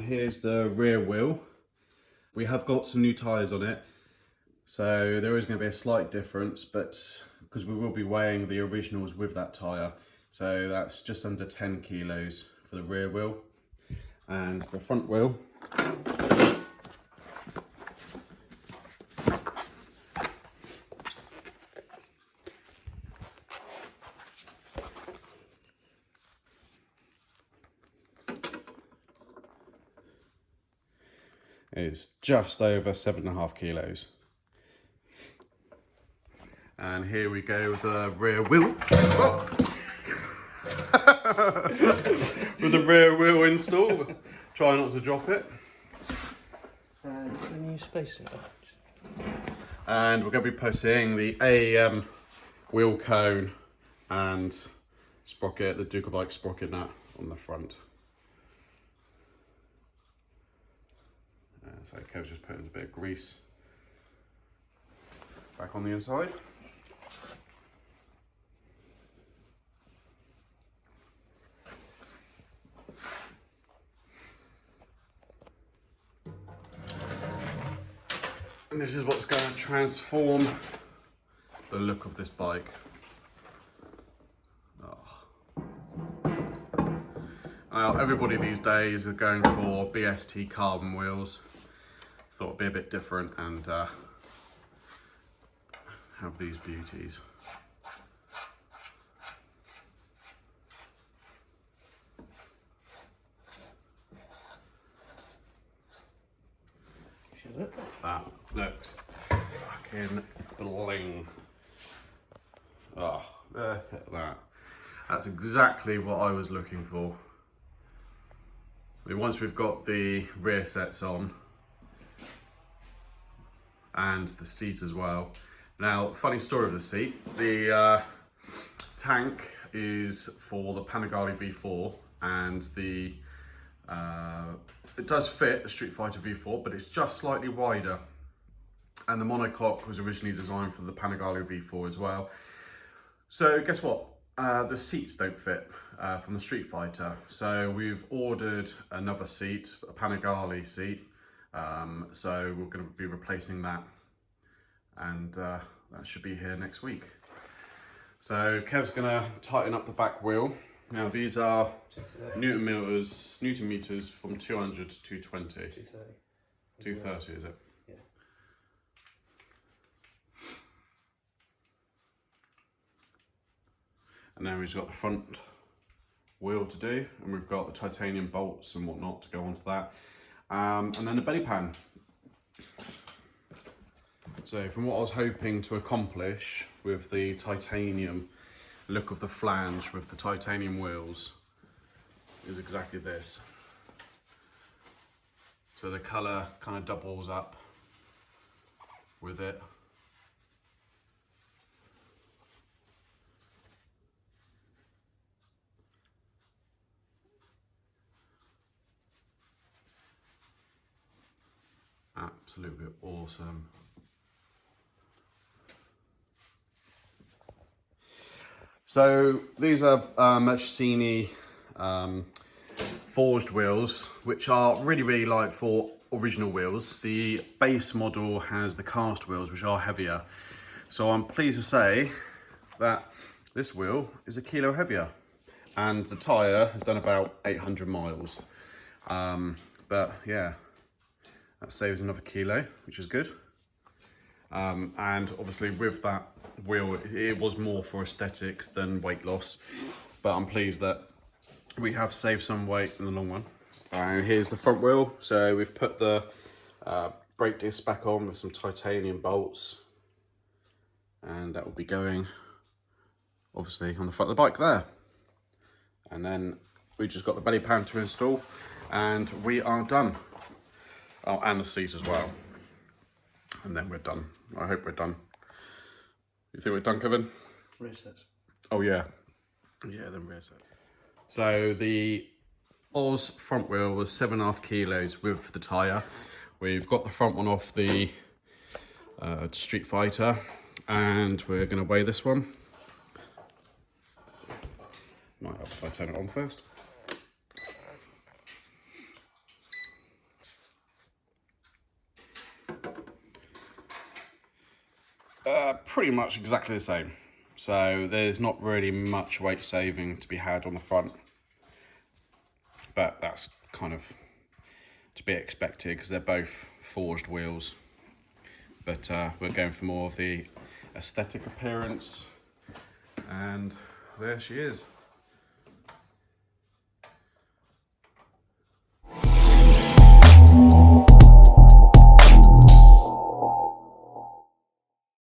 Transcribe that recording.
here's the rear wheel. We have got some new tyres on it, so there is going to be a slight difference, but because we will be weighing the originals with that tyre, so that's just under 10 kilos for the rear wheel. And the front wheel, is just over 7.5 kilos. And here we go with the rear wheel. Oh. With the rear wheel install. Try not to drop it. Can you space it up? And we're going to be putting the AEM wheel cone and sprocket, the Ducati sprocket nut on the front. So Kev's just putting a bit of grease back on the inside. And this is what's going to transform the look of this bike. Oh. Now, everybody these days are going for BST carbon wheels. Thought it'd be a bit different and have these beauties. That looks fucking bling. Oh, look at that. That's exactly what I was looking for. I mean, once we've got the rear sets on and the seat as well. Now, funny story of the seat. The tank is for the Panigale V4 and the it does fit the Streetfighter V4, but it's just slightly wider. And the monocoque was originally designed for the Panigale V4 as well. So guess what? The seats don't fit from the Streetfighter. So we've ordered another seat, a Panigale seat. So we're going to be replacing that. And that should be here next week. So Kev's going to tighten up the back wheel. Now these are Newton meters from 200 to 220. 230. 230 is it? Yeah. And then we've got the front wheel to do, and we've got the titanium bolts and whatnot to go onto that. And then the belly pan. So from what I was hoping to accomplish with the titanium look of the flange with the titanium wheels is exactly this. So the colour kind of doubles up with it. Absolutely awesome. So these are Mercesini forged wheels, which are really light for original wheels. The base model has the cast wheels, which are heavier. So I'm pleased to say that this wheel is 1 kilo heavier, and the tyre has done about 800 miles. But yeah, that saves another kilo, which is good. And obviously with that wheel, it was more for aesthetics than weight loss, but I'm pleased that we have saved some weight in the long run. Here's the front wheel. So we've put the brake disc back on with some titanium bolts, and that will be going obviously on the front of the bike there. And then we just got the belly pan to install, and we are done. Oh, and the seat as well. And then we're done. I hope we're done. You think we're done, Kevin? Rear sets. Oh yeah. Yeah, then rear set. So the Oz front wheel was 7.5 kilos with the tyre. We've got the front one off the Streetfighter, and we're going to weigh this one. Might help if I turn it on first. Pretty much exactly the same. So there's not really much weight saving to be had on the front, but that's kind of to be expected because they're both forged wheels. But we're going for more of the aesthetic appearance, and there she is.